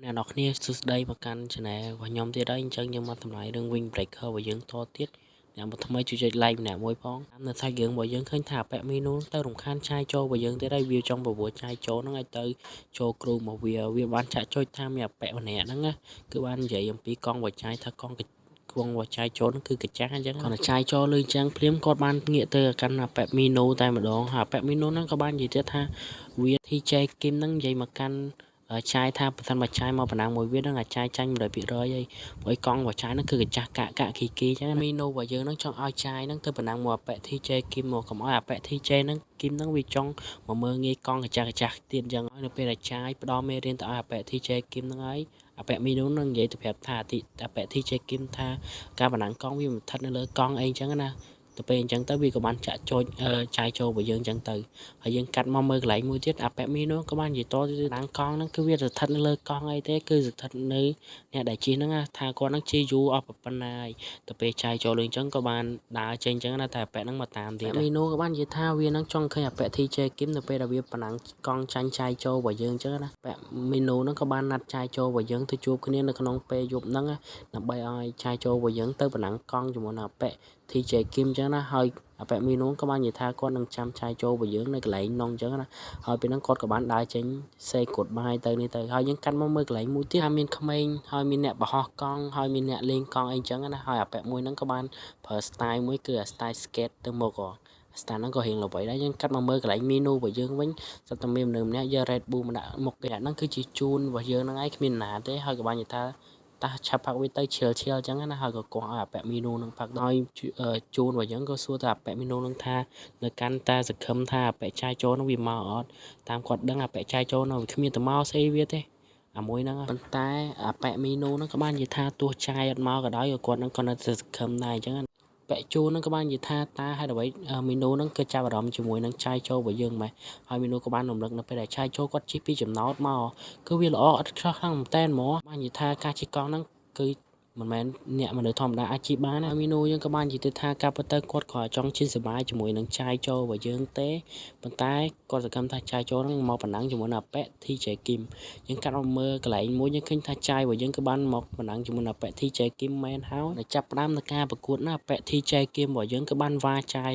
អ្នកនរគ្នាសួស្តីមកកាន់ channel របស់ខ្ញុំទៀតហើយអញ្ចឹងយើងមកតម្លៃរឿង Wing Breaker របស់យើងតទៀតអ្នកមកថ្មីជួយចុច like ម្នាក់មួយផងតាមនៅសាច់រឿងរបស់យើងឃើញថាពាក់មីនូទៅរំខានឆាយចូលរបស់យើងទៀតហើយវាចង់បបួលឆាយចូលហ្នឹងឲ្យទៅចូលគ្រូមកវាបានចាក់ចុចថាមានអាពាក់ម្នាក់ហ្នឹងគឺបាននិយាយអំពីកង់វ៉ាចាយថាកង់គួងវ៉ាចាយចូលហ្នឹងគឺកាចាស់អញ្ចឹងគាត់ឆាយចូលលើអញ្ចឹងភ្លាមគាត់បានងាកទៅកាន់អាពាក់មីនូតែម្ដងហើយពាក់មីនូហ្នឹងក៏បាននិយាយទៀតថាវា TJ គឹមហ្នឹងនិយាយមកកាន់ចាយថាប្រសិនបើចាយមកបណ្ដាំមួយវានឹងអាចចាយចាញ់ 100% ហើយព្រោះកង់របស់ចាយហ្នឹងគឺកាចាស់កាគីអញ្ចឹងមីនូរបស់យើងហ្នឹងចង់ឲ្យចាយហ្នឹងទៅបណ្ដាំមកអាប៉ែ TJ គឹមមកកុំឲ្យអាប៉ែ TJ ហ្នឹងគឹមហ្នឹងវាចង់មកមើលងាយកង់កាចាស់ទៀតអញ្ចឹងហើយនៅពេលដែលចាយផ្ដល់មេរៀនទៅឲ្យអាប៉ែ TJ គឹមហ្នឹងហើយអាប៉ែមីនូហ្នឹងនិយាយទៅប្រាប់ថាអាប៉ែ TJ គឹមថាការបណ្ដាំកង់វាមិនស្ថិតនៅលើកង់អីអញ្ចឹងណាទៅពេលអញ្ចឹងទៅវាក៏បានចាក់ចុចចាយចូលរបស់យើងអញ្ចឹងទៅហើយយើងកាត់មកមើលកន្លែងមួយទៀតអាប៉ែមីនូក៏បាននិយាយតទៅដាងកង់ហ្នឹងគឺវាស្ថិតនៅលើកង់អីទេគឺស្ថិតនៅអ្នកដែលជិះហ្នឹងថាគាត់ហ្នឹងជិះយូរអស់ប៉ុណ្ណាហើយទៅពេលចាយចូលលើអញ្ចឹងក៏បានដើរចេញអញ្ចឹងណាតែអាប៉ែហ្នឹងមកតាមទៀតមីនូក៏បាននិយាយថាវាហ្នឹងចង់ឃើញអាប៉ែ TJ គឹមនៅពេលដែលវាបណ្ដាំកង់ចាញ់ចាយចូលរបស់យើងអញ្ចឹងណាប៉ែមីនូហ្នឹងក៏បានណាត់ចាយចូលរបស់យើងទៅជួបគ្នានៅក្នុងពេលយប់ហ្នឹងដើម្បីឲ្យចាយចូលរបស់យើងទៅបណ្ដាំកង់ជាមួយនឹងអាប៉ែ TJ គឹមអញ្ចឹងណាហើយអាប៉ែមីនូក៏បាននិយាយថាគាត់នឹងចាំចាយចូលរបស់យើងនៅកន្លែងនោះអញ្ចឹងណាហើយពេលហ្នឹងគាត់ក៏បានដើរចេញសេកូតបាយទៅនេះទៅហើយយើងកាត់មកមើលកន្លែងមួយទៀតថាមានក្មេងហើយមានអ្នកបរោះកង់ហើយមានអ្នកលេងកង់អីអញ្ចឹងណាហើយអាប៉ែមួយហ្នឹងក៏បានប្រើ style មួយគឺអា style skate ទៅមុខស្តានហ្នឹងក៏រៀងល្បីដែរយើងកាត់មកមើលកន្លែងមីនូរបស់យើងវិញសត្វតែមានមនុស្សម្នាក់យក Red Bull មកដាក់មុខគេអាហ្នឹងគឺជាជូនរបស់យើងហ្នឹងឯងគ្មានណាទេហើយក៏បាននិយាយថាតាឆាប់ផឹកវាទៅឈៀលអញ្ចឹងណាហើយក៏កោះឲ្យអាប៉ែមីនូនឹងផឹកដោយជូនរបស់យើងក៏សួរថាអាប៉ែមីនូនឹងថានៅកាន់តែសង្ឃឹមថាអាប៉ែចាយចូលនឹងវាមកអត់តាមគាត់ដឹងអាប៉ែចាយចូលនឹងវាគ្មានទៅមកស្អីវាទេអាមួយហ្នឹងប៉ុន្តែអាប៉ែមីនូហ្នឹងក៏បាននិយាយថាទោះចាយអត់មកក៏ដោយគាត់នឹងក៏នៅតែសង្ឃឹមដែរអញ្ចឹងប៉ែជូនហ្នឹងក៏បាននិយាយថាតើហេតុអ្វីមីនូហ្នឹងគឺចាប់អារម្មណ៍ជាមួយនឹងចាយចូលរបស់យើងម៉េចហើយមីនូក៏បានរំលឹកនៅពេលដែលចាយចូលគាត់ជិះពីចំណោតមកគឺវាល្អឥតខ្ចោះខ្លាំងមែនតើហ្មងបាននិយាយថាការជិះកង់ហ្នឹងគឺមិនមែនអ្នកមនុស្សធម្មតាអាចជិះបានណាមីនូយើងក៏បាននិយាយថាការពិតទៅគាត់ក៏ចង់ជិះសប្បាយជាមួយនឹងចាយចូលរបស់យើងទេប៉ុន្តែគាត់សង្ឃឹមថាចាយចូលហ្នឹងមកបណ្ដាំងជាមួយនឹងអាប៉ែ TJ គឹមយើងកាត់មកមើលកន្លែងមួយយើងឃើញថាចាយរបស់យើងក៏បានមកបណ្ដាំងជាមួយនឹងអាប៉ែ TJ គឹមមែនហើយនៅចាប់ផ្ដើមនៃការប្រកួតណាអាប៉ែ TJ គឹមរបស់យើងក៏បានវ៉ាចាយ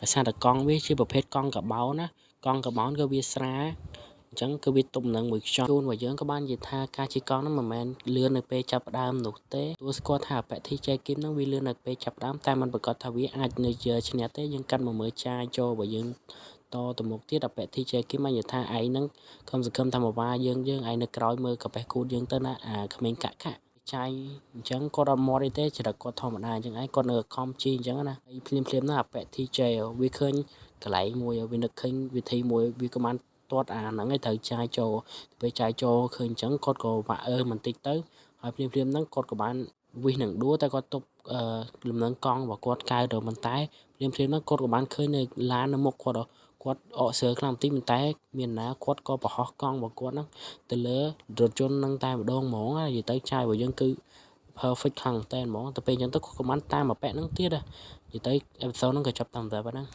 ដោយសារតែកង់វាជាប្រភេទកង់កាបោណាកង់កាបោក៏វាស្រាលអញ្ចឹងគឺវាទុំនឹងមួយខ្យល់ជូនរបស់យើងក៏បាននិយាយថាការជិះកង់ហ្នឹងមិនមែនលឿននៅពេលចាប់ផ្ដើមនោះទេទោះស្គាល់ថាអាប៉ែ TJ គឹមហ្នឹងវាលឿននៅពេលចាប់ផ្ដើមតែมันប្រកាសថាវាអាចនៅឈ្នះទេយើងកាត់មកមើលចាយចូលរបស់យើងតទៅមុខទៀតអាប៉ែ TJ គឹមបាននិយាយថាឯងហ្នឹងកុំសង្ឃឹមថាមកវ៉ាយើងឯងនៅក្រោយមើលកាបេះគូតយើងទៅណាអាក្មេងកាក់ចាយអញ្ចឹងគាត់អត់មាត់អីទេចរិតគាត់ធម្មតាអញ្ចឹងឯងគាត់នៅខំជីអញ្ចឹងណាហើយភ្លាមណាអាប៉ែ TJ វាឃើញកន្លែងមួយវានឹកឃើញវិធីមួយវាក៏បានទាត់អាហ្នឹងឯងត្រូវចាយចូលពេលចាយចូលឃើញអញ្ចឹងគាត់ក៏បាក់បន្តិចទៅហើយភ្លាមហ្នឹងគាត់ក៏បានវិសនឹងដួលតែគាត់ទប់លំនឹងកង់របស់គាត់កៅទៅប៉ុន្តែភ្លាមហ្នឹងគាត់ក៏បានឃើញនៅឡាននៅមុខគាត់អកសើខ្លាំងបន្តិចប៉ុន្តែមានណាគាត់ក៏ប្រហោះកង់របស់គាត់ហ្នឹងទៅលើរថយន្តហ្នឹងតែម្ដងហ្មងនិយាយទៅចាយរបស់យើងគឺ perfect ខ្លាំងតែហ្មងទៅពេលអញ្ចឹងទៅគាត់ក៏បានតាមអាប៉ែហ្នឹងទៀតនិយាយទៅអេពីសូតហ្នឹងក៏ចប់តាមតែប៉ុណ្ណឹង